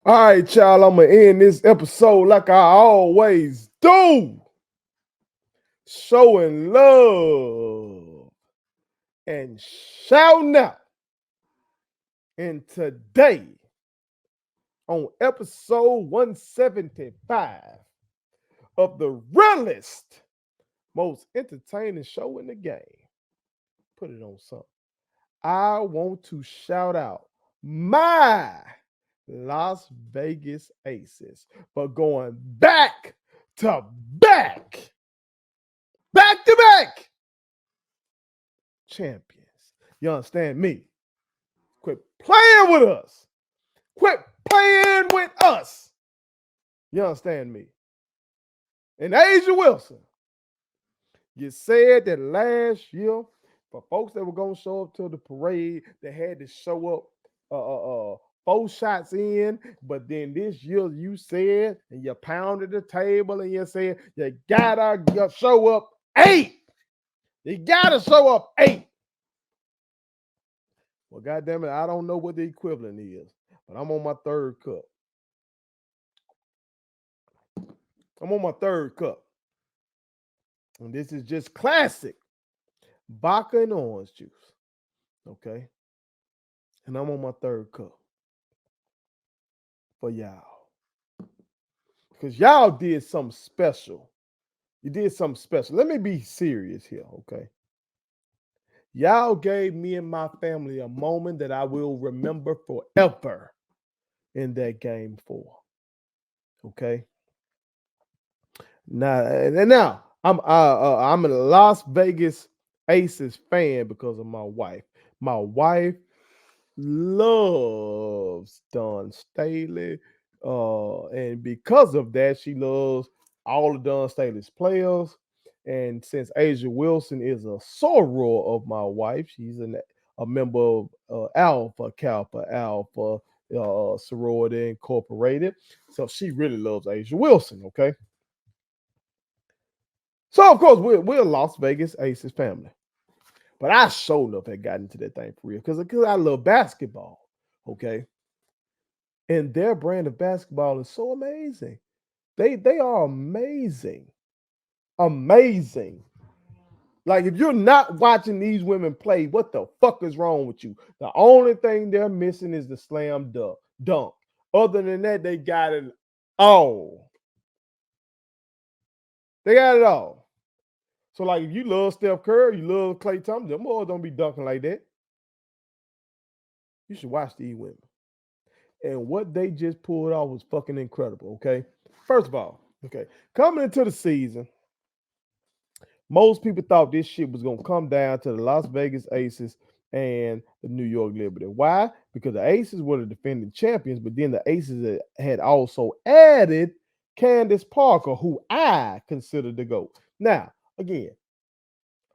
All right, y'all, I'm going to end this episode like I always do. Showing love and shouting out. And today, on episode 175 of the realest, most entertaining show in the game, put it on something. I want to shout out my Las Vegas Aces for going to back, back to back champions. You understand me? Quit playing with us. Quit playing with us. You understand me? And Asia Wilson, you said that last year, for folks that were going to show up to the parade, they had to show up 4 shots in. But then this year you said, and you pounded the table and you said, you gotta show up 8. You gotta show up 8. Well, goddamn it, I don't know what the equivalent is, but I'm on my third cup. I'm on my third cup. And this is just classic vodka and orange juice. Okay. And I'm on my third cup for y'all. Because y'all did something special. You did something special. Let me be serious here, okay? Y'all gave me and my family a moment that I will remember forever in that game 4. Okay. Now I'm a Las Vegas Aces fan because of my wife. My wife loves Don Staley. And because of that, she loves all of Don Staley's players. And since Asia Wilson is a soror of my wife, she's a member of Alpha Kappa Alpha Sorority Incorporated. So she really loves Asia Wilson, okay? So, of course, we're a Las Vegas Aces family. But I sure enough had gotten into that thing for real because I love basketball, okay? And their brand of basketball is so amazing. They are amazing. Amazing. Like, if you're not watching these women play, what the fuck is wrong with you? The only thing they're missing is the slam dunk. Other than that, they got it all. They got it all. So, like, if you love Steph Curry, you love Klay Thompson, them boys don't be dunking like that. You should watch these women. And what they just pulled off was fucking incredible, okay? First of all, okay, coming into the season, most people thought this shit was going to come down to the Las Vegas Aces and the New York Liberty. Why? Because the Aces were the defending champions, but then the Aces had also added Candace Parker, who I consider the GOAT. Now, again,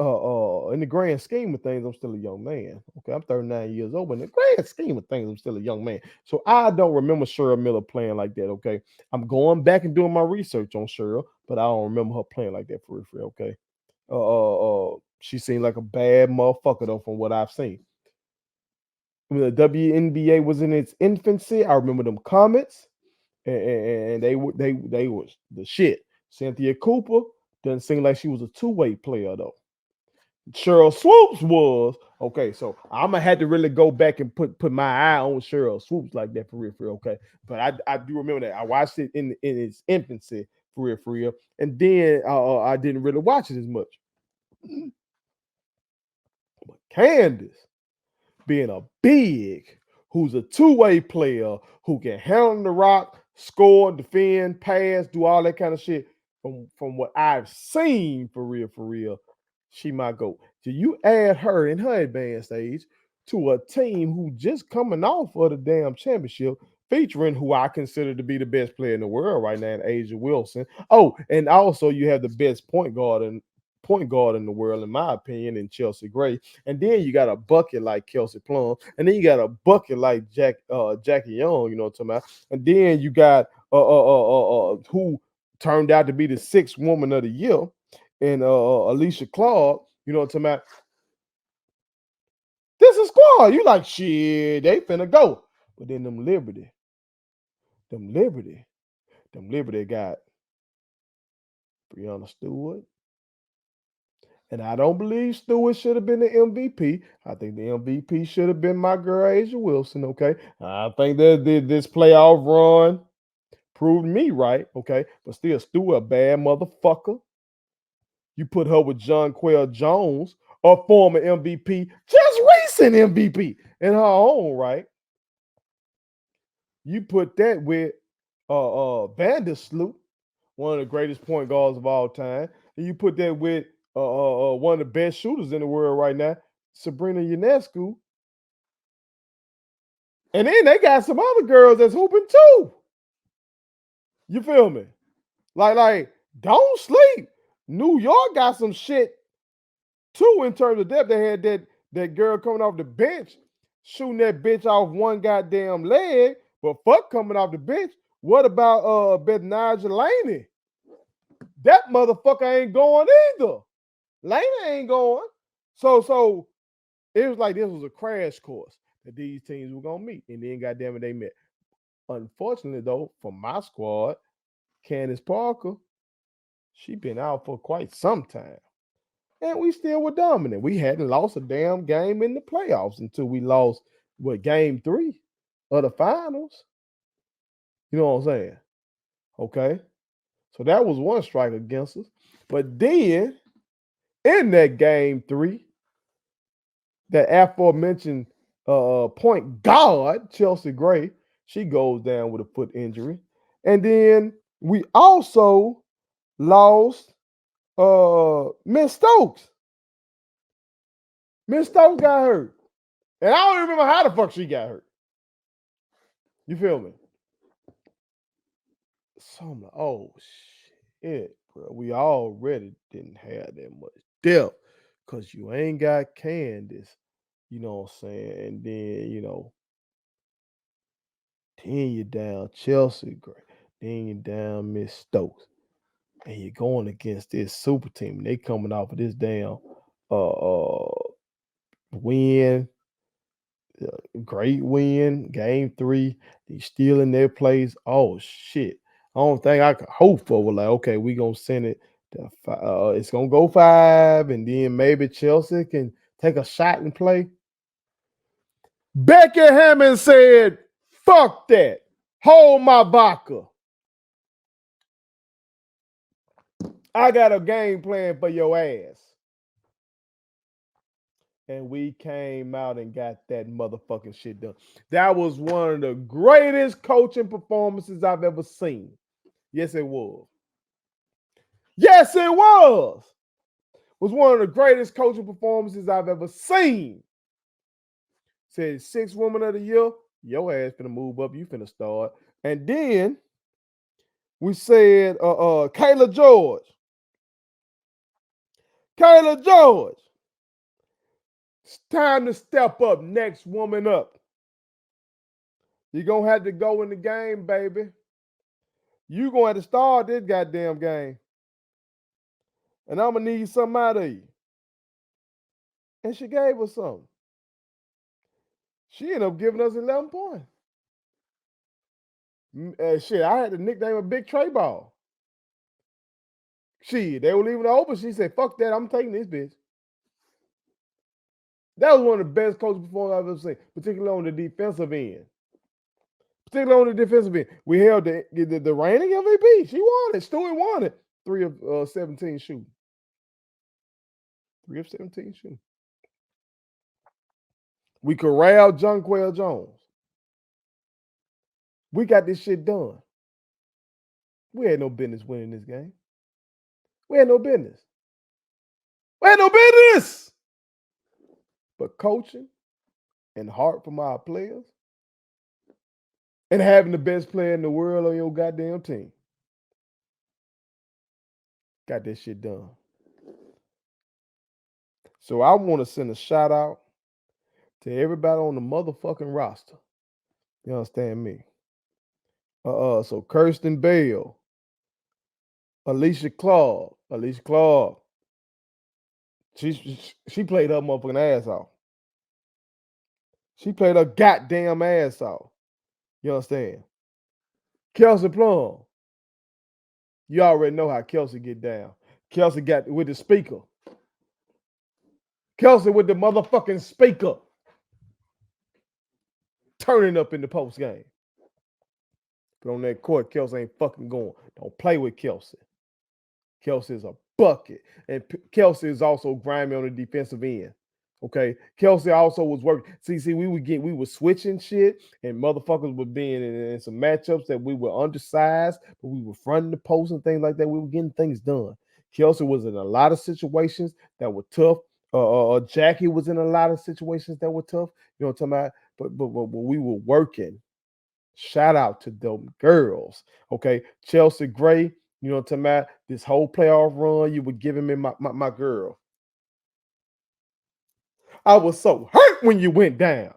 in the grand scheme of things, I'm still a young man. Okay, I'm 39 years old, but in the grand scheme of things, I'm still a young man. So I don't remember Cheryl Miller playing like that. Okay, I'm going back and doing my research on Cheryl, but I don't remember her playing like that for real. Okay, she seemed like a bad motherfucker though, from what I've seen. When the WNBA was in its infancy, I remember them comments, and they was the shit. Cynthia Cooper doesn't seem like she was a two-way player though. Cheryl Swoops was okay. So I'm gonna have to really go back and put my eye on Cheryl Swoops like that for real. Okay, but I do remember that I watched it in its infancy for real, and then I didn't really watch it as much. But Candace, being a big, who's a two-way player who can handle the rock, score, defend, pass, do all that kind of shit. From what I've seen for real, she might go. So you add her in her advanced age to a team who just coming off of the damn championship, featuring who I consider to be the best player in the world right now, Asia Wilson. Oh, and also you have the best point guard in the world, in my opinion, in Chelsea Gray. And then you got a bucket like Kelsey Plum, and then you got a bucket like Jackie Young, you know what I'm talking about. And then you got who turned out to be the 6th woman of the year, and Alicia Clark, you know what I'm talking about. This is squad. You like shit, they finna go. But then them Liberty, Them Liberty got Breonna Stewart. And I don't believe Stewart should have been the MVP. I think the MVP should have been my girl, Asia Wilson, okay? I think that this playoff run proved me right, okay? But still, Stewart, a bad motherfucker. You put her with Jonquel Jones, a former MVP, just recent MVP in her own right. You put that with Vandersloot, one of the greatest point guards of all time, and you put that with one of the best shooters in the world right now, Sabrina Ionescu. And then they got some other girls that's hooping too. You feel me? Like, don't sleep. New York got some shit too in terms of depth. They had that girl coming off the bench, shooting that bitch off one goddamn leg, but fuck coming off the bench. What about Betnijah Laney? That motherfucker ain't going either. Laney ain't going. So it was like this was a crash course that these teams were gonna meet, and then goddamn it, they met. Unfortunately, though, for my squad, Candace Parker, she been out for quite some time. And we still were dominant. We hadn't lost a damn game in the playoffs until we lost game 3 of the finals. You know what I'm saying? Okay. So that was one strike against us. But then in that game 3, that aforementioned point guard, Chelsea Gray, she goes down with a foot injury. And then we also lost Miss Stokes. Miss Stokes got hurt. And I don't even remember how the fuck she got hurt. You feel me? So I'm like, oh shit, bro. We already didn't have that much depth because you ain't got Candace. You know what I'm saying? And then, then you down Chelsea Gray. Then you down Miss Stokes. And you're going against this super team. They coming off of this damn win, great win, game 3. They stealing their plays. Oh shit! I don't think I could hope for. Like, okay, we gonna send it to it's gonna go 5, and then maybe Chelsea can take a shot and play. Becky Hammon said, "Fuck that. Hold my vodka. I got a game plan for your ass." And we came out and got that motherfucking shit done. That was one of the greatest coaching performances I've ever seen. Yes, it was. Yes, it was. Was one of the greatest coaching performances I've ever seen. Said 6th woman of the year. Your ass finna move up. You finna start. And then we said Kayla George. Kayla George. It's time to step up. Next woman up. You're going to have to go in the game, baby. You're going to have to start this goddamn game. And I'm going to need something out of you. And she gave us something. She ended up giving us 11 points. Shit, I had to nickname her Big Trey Ball. Shit, they were leaving it open. She said, fuck that, I'm taking this bitch. That was one of the best coaching performances I've ever seen, particularly on the defensive end. We held the reigning MVP. She won it. Stewie won it. 3 of 17 shooting. 3 of 17 shooting. We corralled Jonquel Jones. We got this shit done. We had no business winning this game. We had no business. But coaching and heart from our players and having the best player in the world on your goddamn team. Got this shit done. So I want to send a shout out to everybody on the motherfucking roster. You understand me? So Kirsten Bale, Alicia Clark. She played her motherfucking ass off. She played her goddamn ass off. You understand? Kelsey Plum. You already know how Kelsey get down. Kelsey got with the speaker. Kelsey with the motherfucking speaker. Turning up in the post game. But on that court, Kelsey ain't fucking going. Don't play with Kelsey. Kelsey is a bucket. And Kelsey is also grimy on the defensive end. Okay. Kelsey also was working. See, we were switching shit, and motherfuckers were being in some matchups that we were undersized, but we were fronting the post and things like that. We were getting things done. Kelsey was in a lot of situations that were tough. Jackie was in a lot of situations that were tough. You know what I'm talking about? But we were working. Shout out to them girls. Okay. Chelsea Gray, you know what I'm talking about? This whole playoff run, you were giving me my girl. I was so hurt when you went down.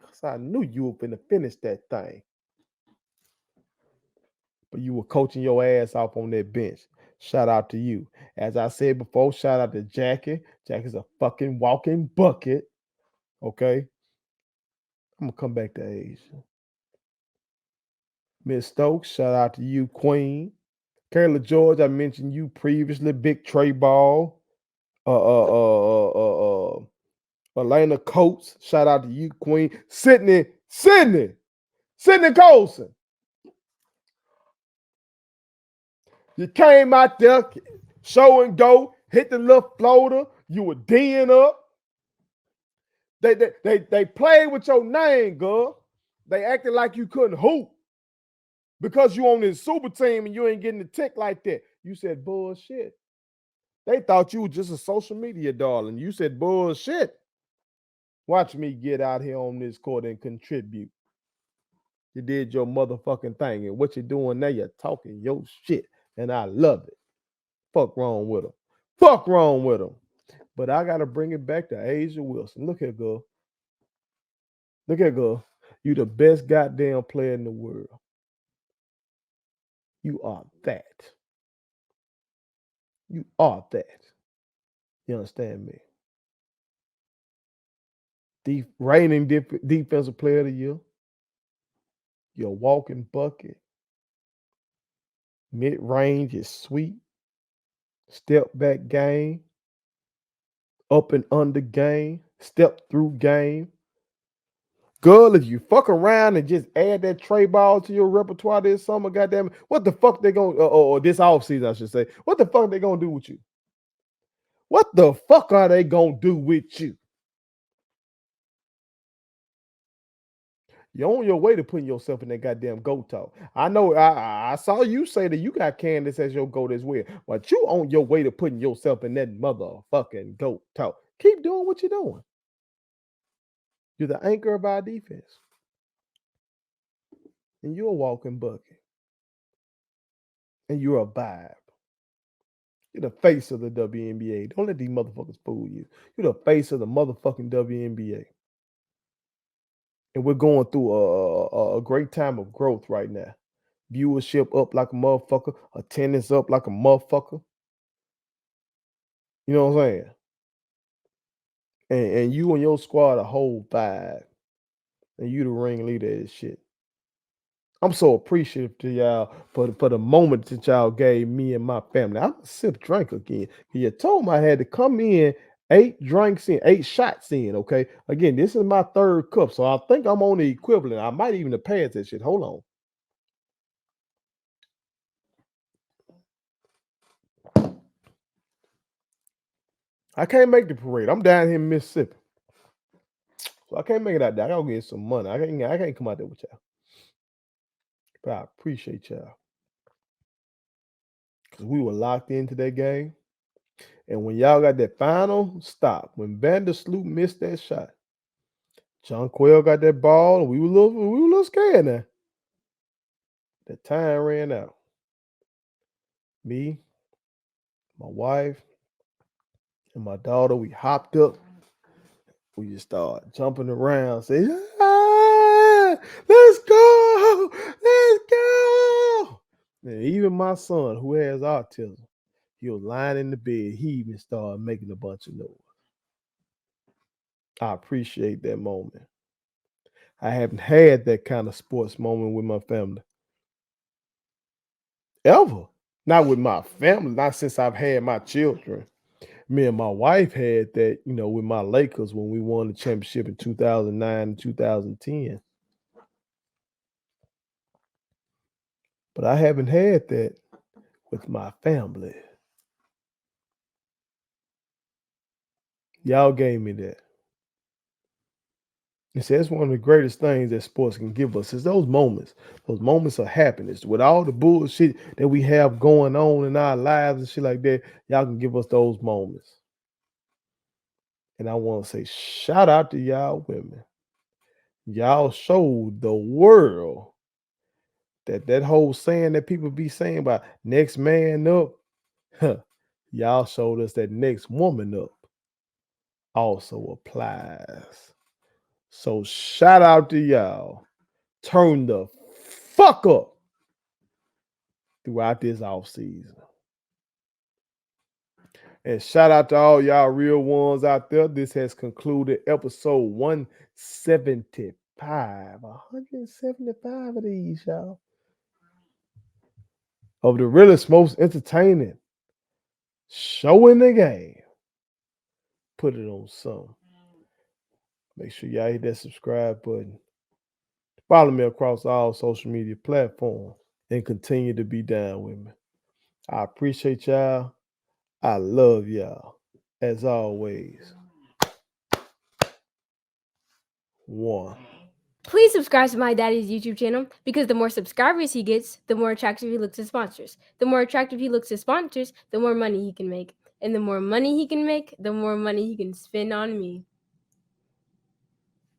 Because I knew you were going to finish that thing. But you were coaching your ass off on that bench. Shout out to you. As I said before, shout out to Jackie. Jackie's a fucking walking bucket. Okay. I'm going to come back to Asia. Miss Stokes, shout out to you, Queen. Kayla George, I mentioned you previously. Big Trey Ball. Elena Coates, shout out to you, Queen. Sydney Colson. You came out there, show and go, hit the little floater. You were D'ing up. They played with your name, girl. They acted like you couldn't hoop because you on this super team and you ain't getting the tick like that. You said bullshit. They thought you were just a social media darling. You said bullshit. Watch me get out here on this court and contribute. You did your motherfucking thing. And what you're doing now, you're talking your shit. And I love it. Fuck wrong with them. Fuck wrong with them. But I got to bring it back to Asia Wilson. Look here, girl. Look here, girl. You the best goddamn player in the world. You are that. You are that. You understand me? Reigning defensive player of the year. You're a walking bucket. Mid-range is sweet. Step back game. Up and under game. Step through game. Girl, if you fuck around and just add that tray ball to your repertoire this summer, goddamn, what the fuck they gonna or this offseason, I should say, what the fuck they gonna do with you? What the fuck are they gonna do with you? You're on your way to putting yourself in that goddamn GOAT talk. I know I saw you say that you got Candace as your GOAT as well, but you on your way to putting yourself in that motherfucking GOAT talk. Keep doing what you're doing. You're the anchor of our defense. And you're a walking bucket. And you're a vibe. You're the face of the WNBA. Don't let these motherfuckers fool you. You're the face of the motherfucking WNBA. And we're going through a great time of growth right now. Viewership up like a motherfucker. Attendance up like a motherfucker. You know what I'm saying? And you and your squad a whole vibe. And you the ringleader of this shit. I'm so appreciative to y'all for the moment that y'all gave me and my family. I'm a sip drink again. You told me I had to come in 8 shots in. Okay. Again, this is my third cup. So I think I'm on the equivalent. I might even have passed that shit. Hold on. I can't make the parade. I'm down here in Mississippi. So I can't make it out there. I gotta get some money. I can't come out there with y'all. But I appreciate y'all. Because we were locked into that game. And when y'all got that final stop, when Vandersloot missed that shot, John Quayle got that ball, and we were a little scared now. The time ran out. Me, my wife, and my daughter, we hopped up. We just started jumping around, saying, let's go! Let's go! And even my son, who has autism, he was lying in the bed. He even started making a bunch of noise. I appreciate that moment. I haven't had that kind of sports moment with my family ever. Not with my family, not since I've had my children. Me and my wife had that, with my Lakers when we won the championship in 2009 and 2010. But I haven't had that with my family. Y'all gave me that. And so that's one of the greatest things that sports can give us is those moments of happiness. With all the bullshit that we have going on in our lives and shit like that, y'all can give us those moments. And I want to say shout out to y'all women. Y'all showed the world that whole saying that people be saying about next man up, y'all showed us that next woman up also applies. So shout out to y'all. Turn the fuck up throughout this off season. And shout out to all y'all real ones out there. This has concluded episode 175. 175 of these, y'all. Of the realest, most entertaining show in the game. Put it on some. Make sure y'all hit that subscribe button. Follow me across all social media platforms and continue to be down with me. I appreciate y'all. I love y'all. As always. One. Please subscribe to my daddy's YouTube channel because the more subscribers he gets, the more attractive he looks to sponsors. The more attractive he looks to sponsors, the more money he can make. And the more money he can make, the more money he can spend on me.